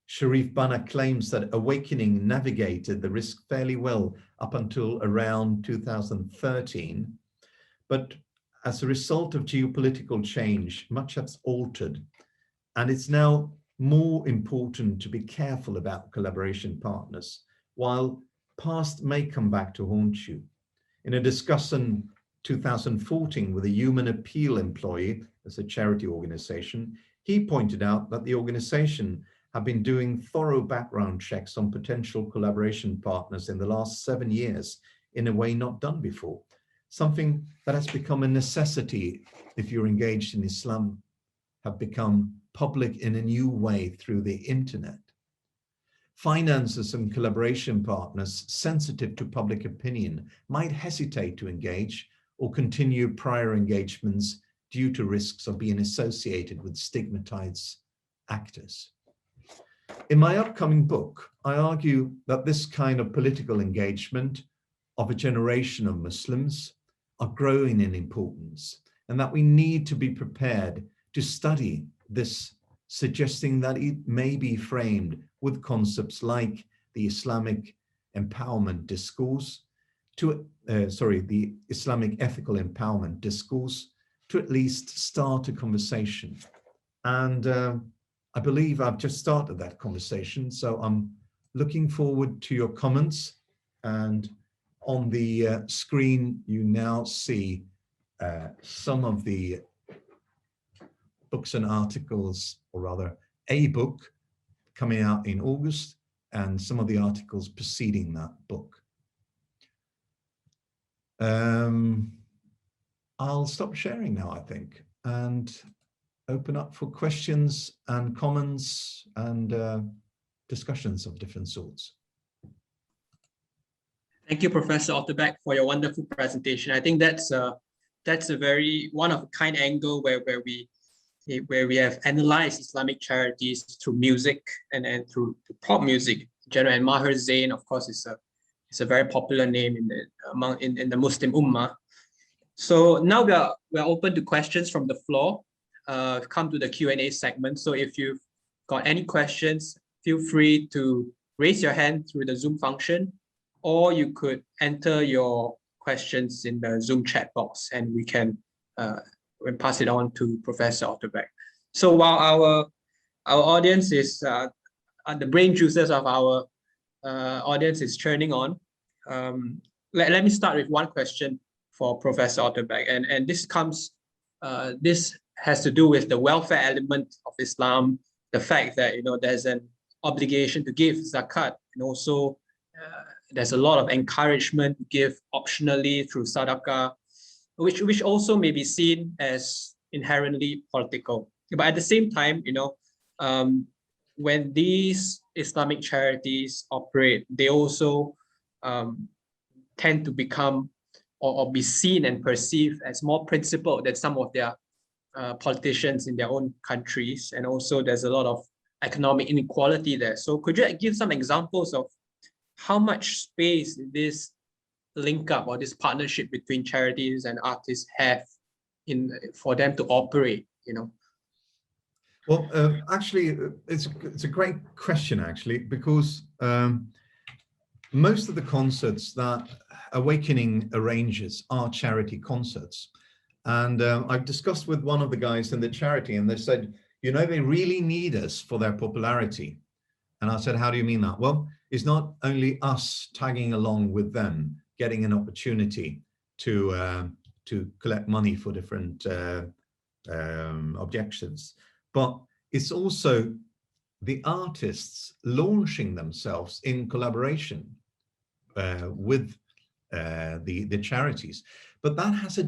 Sharif Bana claims that Awakening navigated the risk fairly well up until around 2013, but as a result of geopolitical change, much has altered, and it's now more important to be careful about collaboration partners, while past may come back to haunt you. In a discussion 2014 with a Human Appeal employee, as a charity organization, he pointed out that the organization have been doing thorough background checks on potential collaboration partners in the last 7 years in a way not done before, something that has become a necessity if you're engaged in Islam, have become public in a new way through the internet. Finances and collaboration partners sensitive to public opinion might hesitate to engage or continue prior engagements due to risks of being associated with stigmatized actors. In my upcoming book, I argue that this kind of political engagement of a generation of Muslims are growing in importance, and that we need to be prepared to study this, suggesting that it may be framed with concepts like the Islamic empowerment discourse, the Islamic ethical empowerment discourse, to at least start a conversation. And I believe I've just started that conversation, so I'm looking forward to your comments. And on the screen, you now see some of the books and articles, or rather a book coming out in August, and some of the articles preceding that book. I'll stop sharing now, I think, and open up for questions and comments and discussions of different sorts. Thank you, Professor Otterbeck, for your wonderful presentation. I think that's a very one-of-a-kind angle where we have analyzed Islamic charities through music and through pop music. General, and Maher Zain, of course, is a very popular name in the Muslim Ummah. So now we are open to questions from the floor. Come to the Q&A segment. So if you've got any questions, feel free to raise your hand through the Zoom function, or you could enter your questions in the Zoom chat box, and we can pass it on to Professor Otterbeck. So while our audience is the brain juices of our audience is churning on, let me start with one question for Professor Otterbeck, and this has to do with the welfare element of Islam, the fact that there's an obligation to give zakat, and also there's a lot of encouragement to give optionally through sadaqah, which also may be seen as inherently political. But at the same time, when these Islamic charities operate, they also tend to become or be seen and perceived as more principled than some of their politicians in their own countries. And also there's a lot of economic inequality there. So could you give some examples of how much space this link up or this partnership between charities and artists have for them to operate, you know? Well, actually, it's a great question, actually, because most of the concerts that Awakening arranges are charity concerts. And I've discussed with one of the guys in the charity, and they said, you know, they really need us for their popularity. And I said, how do you mean that? Well, it's not only us tagging along with them, getting an opportunity to collect money for different objectives, but it's also the artists launching themselves in collaboration with the charities. But that has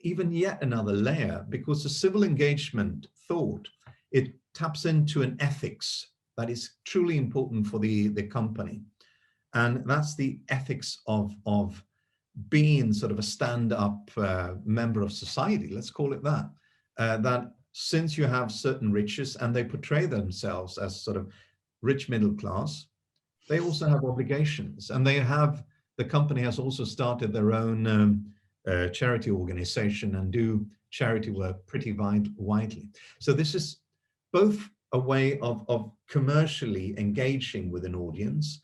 even yet another layer, because the civil engagement thought, it taps into an ethics that is truly important for the company. And that's the ethics of being sort of a stand-up member of society, let's call it that, that since you have certain riches and they portray themselves as sort of rich middle class, they also have obligations, and the company has also started their own charity organization and do charity work pretty widely. So this is both a way of commercially engaging with an audience.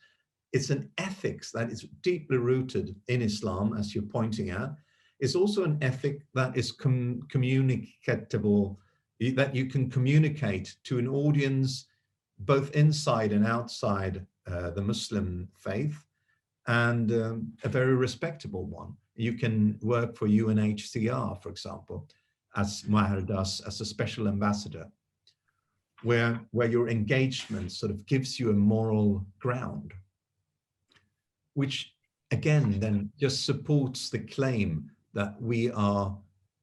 It's an ethics that is deeply rooted in Islam, as you're pointing out. It's also an ethic that is communicatable, that you can communicate to an audience both inside and outside the Muslim faith, and a very respectable one. You can work for UNHCR, for example, as Maher does, as a special ambassador, where your engagement sort of gives you a moral ground, which again then just supports the claim that we are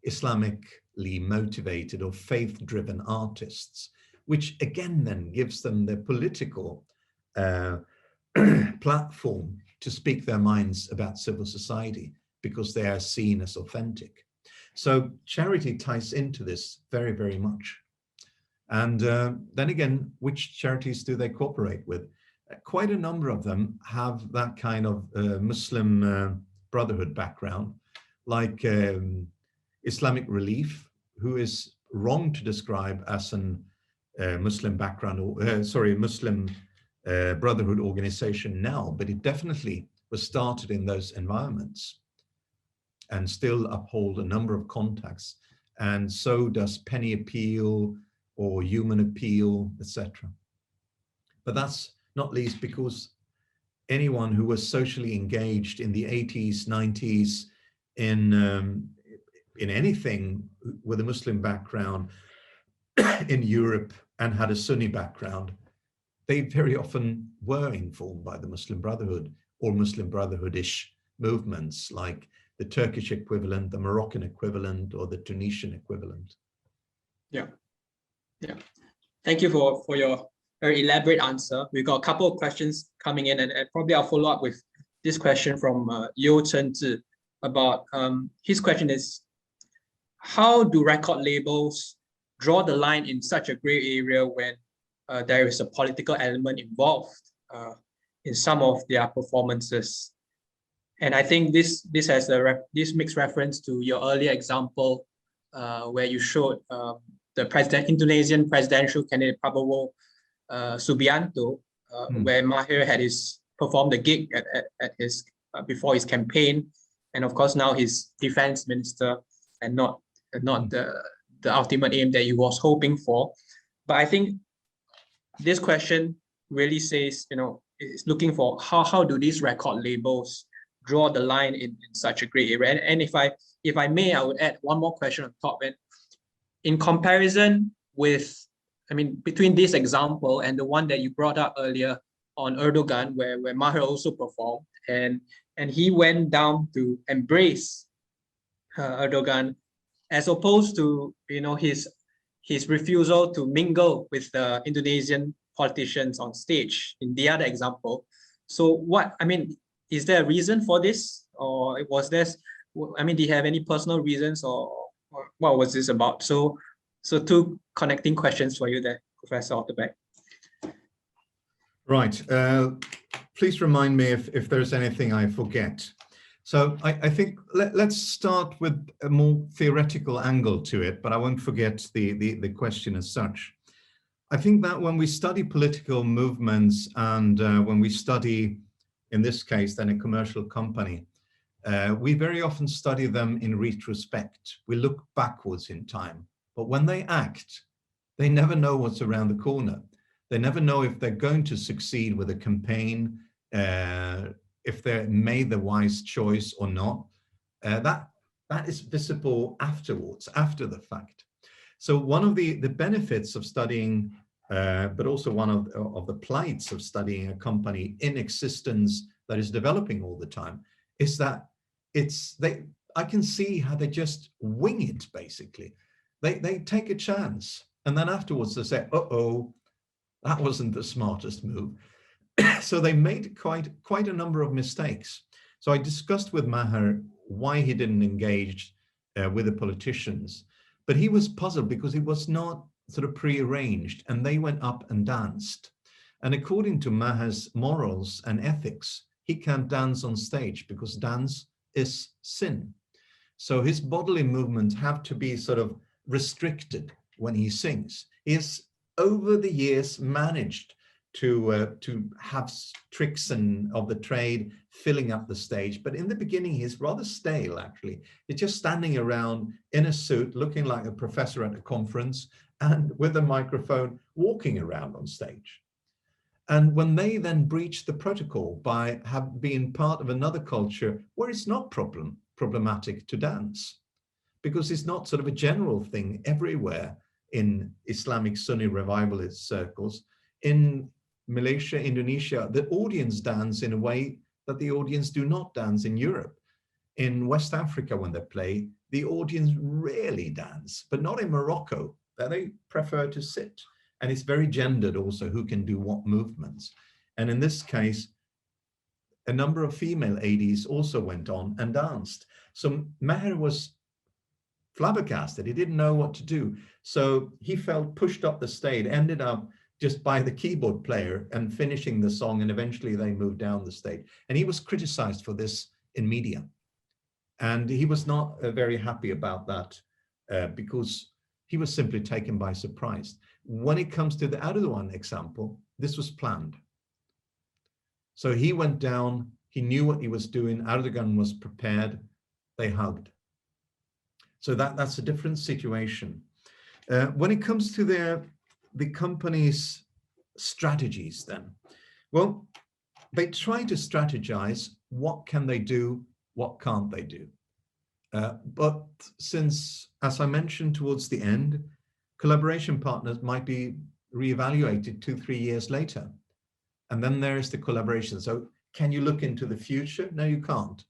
Islamically motivated or faith-driven artists, which again then gives them the political platform to speak their minds about civil society, because they are seen as authentic. So charity ties into this very, very much. And then again, which charities do they cooperate with? Quite a number of them have that kind of Muslim Brotherhood background, like Islamic Relief, who is wrong to describe as an Muslim background, Muslim Brotherhood organization now, but it definitely was started in those environments and still uphold a number of contacts. And so does Penny Appeal or Human Appeal, etc. But that's not least because anyone who was socially engaged in the 80s, 90s in anything with a Muslim background in Europe and had a Sunni background, they very often were informed by the Muslim Brotherhood or Muslim Brotherhood-ish movements, like the Turkish equivalent, the Moroccan equivalent, or the Tunisian equivalent. Yeah. Thank you for your very elaborate answer. We've got a couple of questions coming in, and probably I'll follow up with this question from Yo Chen Zhi about, his question is, how do record labels draw the line in such a gray area when there is a political element involved in some of their performances? And I think this makes reference to your earlier example where you showed the Indonesian presidential candidate Prabowo Subianto, where Maher had performed a gig at his before his campaign, and of course now he's defense minister and not the ultimate aim that he was hoping for. But I think this question really says, is looking for how do these record labels draw the line in such a gray area? And if I may, I would add one more question on top. And in comparison with, between this example and the one that you brought up earlier on Erdoğan, where Maher also performed, and he went down to embrace Erdoğan, as opposed to his his refusal to mingle with the Indonesian politicians on stage in the other example. So what, I mean, is there a reason for this, or was this, I mean, do you have any personal reasons, or what was this about? So two connecting questions for you there, Professor Otterbeck. Right. Please remind me if there's anything I forget. So I think let's start with a more theoretical angle to it, but I won't forget the question as such. I think that when we study political movements and when we study, in this case, then a commercial company, we very often study them in retrospect. We look backwards in time, but when they act, they never know what's around the corner. They never know if they're going to succeed with a campaign, if they made the wise choice or not. That is visible afterwards, after the fact. So one of the benefits of studying, but also one of the plights of studying a company in existence that is developing all the time, is that I can see how they just wing it, basically. They take a chance, and then afterwards they say, uh-oh, that wasn't the smartest move. So they made quite a number of mistakes. So I discussed with Maher why he didn't engage with the politicians, but he was puzzled because it was not sort of prearranged, and they went up and danced. And according to Maher's morals and ethics, he can't dance on stage because dance is sin. So his bodily movements have to be sort of restricted when he sings. He has over the years managed to have tricks of the trade filling up the stage, but in the beginning he's rather stale, actually. He's just standing around in a suit looking like a professor at a conference and with a microphone walking around on stage. And when they then breach the protocol by being part of another culture where it's not problematic to dance, because it's not sort of a general thing everywhere in Islamic Sunni revivalist circles. In Malaysia, Indonesia, the audience dance in a way that the audience do not dance in Europe. In West Africa, when they play, the audience rarely dance, but not in Morocco. They prefer to sit. And it's very gendered also, who can do what movements. And in this case, a number of female ADs also went on and danced. So Maher was flabbergasted. He didn't know what to do. So he felt pushed up the stage, ended up just by the keyboard player and finishing the song, and eventually they moved down the stage. And he was criticized for this in media. And he was not very happy about that because he was simply taken by surprise. When it comes to the Erdoğan example, this was planned. So he went down, he knew what he was doing, Erdoğan was prepared, they hugged. So that's a different situation. When it comes to the company's strategies then, well, they try to strategize what can they do, what can't they do. But since, as I mentioned towards the end, collaboration partners might be reevaluated 2-3 years later. And then there is the collaboration. So can you look into the future? No, you can't.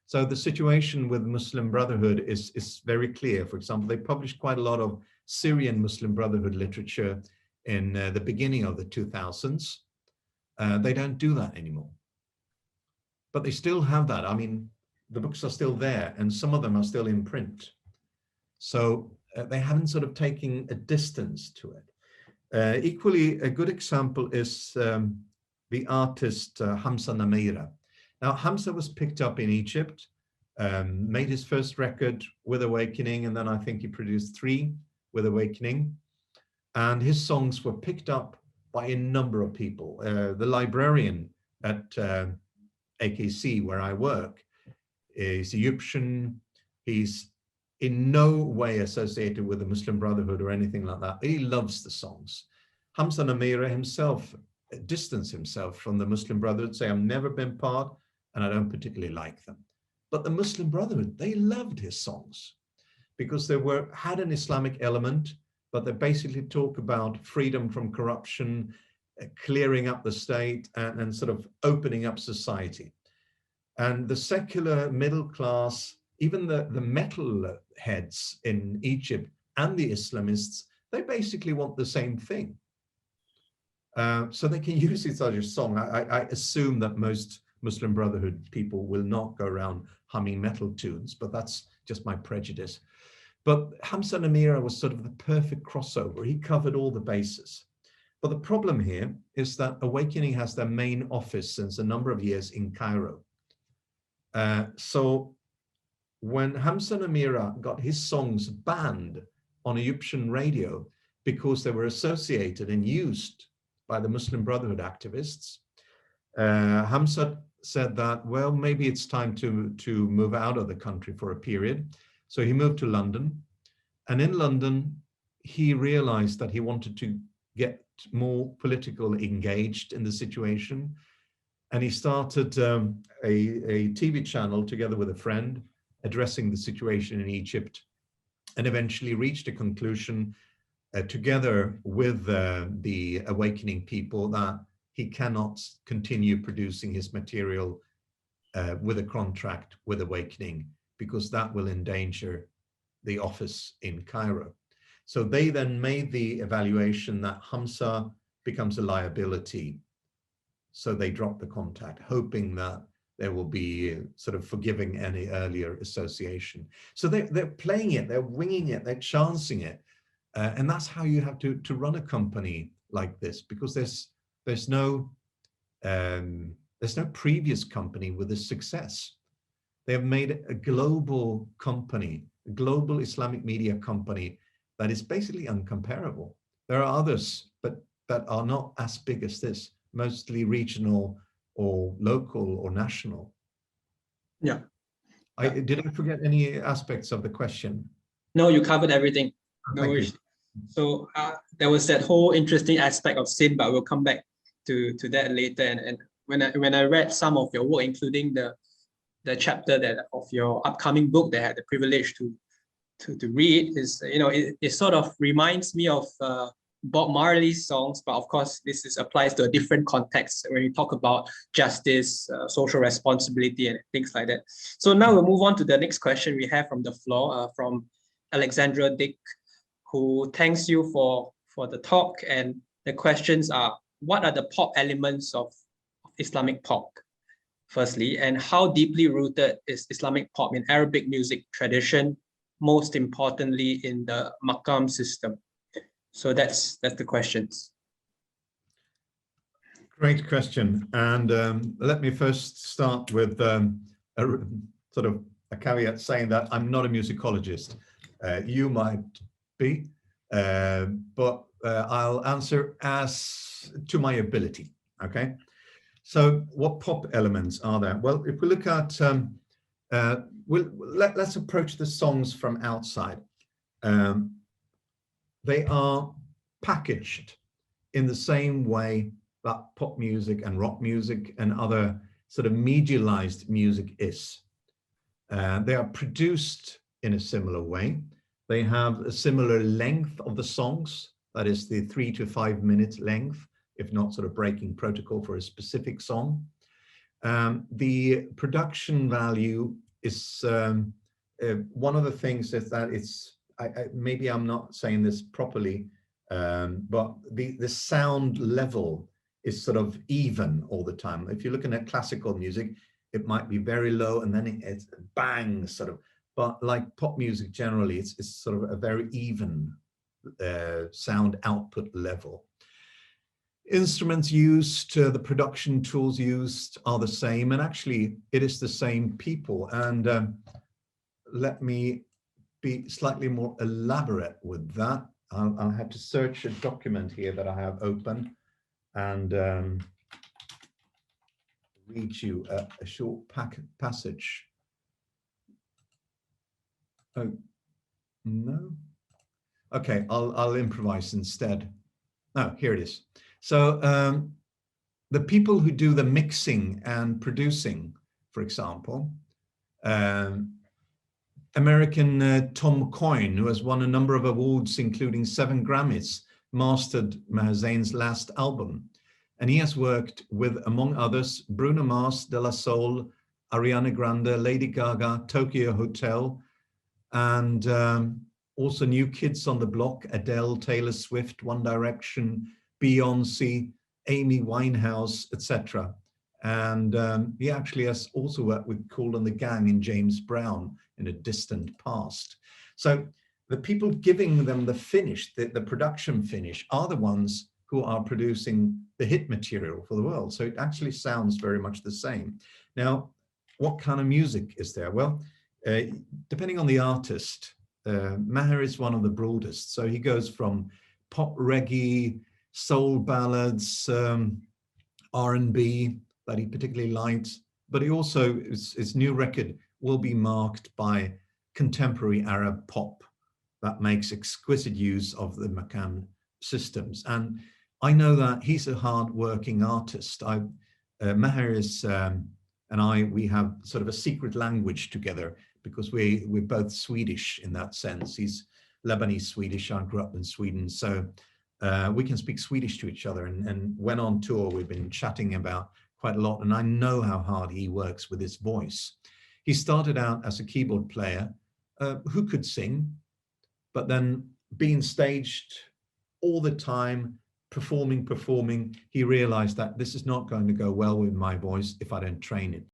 So the situation with Muslim Brotherhood is very clear. For example, they published quite a lot of Syrian Muslim Brotherhood literature in the beginning of the 2000s. They don't do that anymore. But they still have that. I mean, the books are still there, and some of them are still in print. So they haven't sort of taken a distance to it. Equally, a good example is the artist Hamza Nameira. Now, Hamza was picked up in Egypt, made his first record with Awakening, and then I think he produced 3 with Awakening. And his songs were picked up by a number of people. The librarian at AKC, where I work, is Egyptian. He's in no way associated with the Muslim Brotherhood or anything like that. He loves the songs. Hamza Nameira himself distanced himself from the Muslim Brotherhood, say, I've never been part and I don't particularly like them. But the Muslim Brotherhood, they loved his songs because they had an Islamic element, but they basically talk about freedom from corruption, clearing up the state, and sort of opening up society. And the secular middle class, even the metal heads in Egypt and the Islamists, they basically want the same thing. So they can use it as a song. I assume that most Muslim Brotherhood people will not go around humming metal tunes, but that's just my prejudice. But Hamza Namira was sort of the perfect crossover. He covered all the bases. But the problem here is that Awakening has their main office since a number of years in Cairo. So when Hamza Namira got his songs banned on Egyptian radio because they were associated and used by the Muslim Brotherhood activists, Hamza said that, well, maybe it's time to move out of the country for a period. So he moved to London, and in London, he realized that he wanted to get more politically engaged in the situation. And he started a TV channel together with a friend addressing the situation in Egypt, and eventually reached a conclusion together with the Awakening people that he cannot continue producing his material with a contract with Awakening, because that will endanger the office in Cairo. So they then made the evaluation that Hamza becomes a liability. So they dropped the contact, hoping that there will be sort of forgiving any earlier association. So they're playing it, they're winging it, they're chancing it. And that's how you have to run a company like this, because there's no previous company with this success. They have made a global company, a global Islamic media company that is basically uncomparable. There are others, but that are not as big as this, mostly regional or local or national. Yeah. Did I forget any aspects of the question? No, you covered everything. No Thank worries. you. So there was that whole interesting aspect of sin, but we'll come back to that later. And when I read some of your work, including the chapter that of your upcoming book that I had the privilege to read, is, you know, it sort of reminds me of Bob Marley's songs, but of course this applies to a different context when we talk about justice, social responsibility, and things like that. So now we'll move on to the next question we have from the floor, from Alexandra Dick, who thanks you for the talk. And the questions are, what are the pop elements of Islamic pop, firstly, and how deeply rooted is Islamic pop in Arabic music tradition, most importantly in the maqam system? So that's the questions. Great question. And let me first start with a sort of a caveat saying that I'm not a musicologist. You might be, but I'll answer as to my ability, okay? So what pop elements are there? Well, if we look at, let's approach the songs from outside. They are packaged in the same way that pop music and rock music and other sort of medialized music is. They are produced in a similar way. They have a similar length of the songs, that is the 3 to 5 minute length, if not sort of breaking protocol for a specific song. The production value is one of the things is that it's, maybe I'm not saying this properly, but the sound level is sort of even all the time. If you're looking at classical music, it might be very low and then it bangs sort of, but like pop music generally, it's sort of a very even sound output level. Instruments used, the production tools used are the same, and actually it is the same people. And let me be slightly more elaborate with that. I'll have to search a document here that I have open and read you a short passage. Oh, no. Okay, I'll improvise instead. Oh, here it is. So the people who do the mixing and producing, for example, American Tom Coyne, who has won a number of awards, including 7 Grammys, mastered Maher Zain's last album. And he has worked with, among others, Bruno Mars, De La Soul, Ariana Grande, Lady Gaga, Tokyo Hotel, and Also New Kids on the Block, Adele, Taylor Swift, One Direction, Beyonce, Amy Winehouse, etc. And he actually has also worked with Kool and the Gang and James Brown in a distant past. So the people giving them the finish, the production finish, are the ones who are producing the hit material for the world. So it actually sounds very much the same. Now, what kind of music is there? Well, depending on the artist, Maher is one of the broadest. So he goes from pop reggae, soul ballads, R&B that he particularly likes, but he also, his new record will be marked by contemporary Arab pop that makes exquisite use of the Makam systems. And I know that he's a hard-working artist. Maher is, and we have sort of a secret language together because we're both Swedish in that sense. He's Lebanese Swedish, I grew up in Sweden. So we can speak Swedish to each other, and when on tour, we've been chatting about quite a lot, and I know how hard he works with his voice. He started out as a keyboard player who could sing, but then being staged all the time, performing, he realized that this is not going to go well with my voice if I don't train it.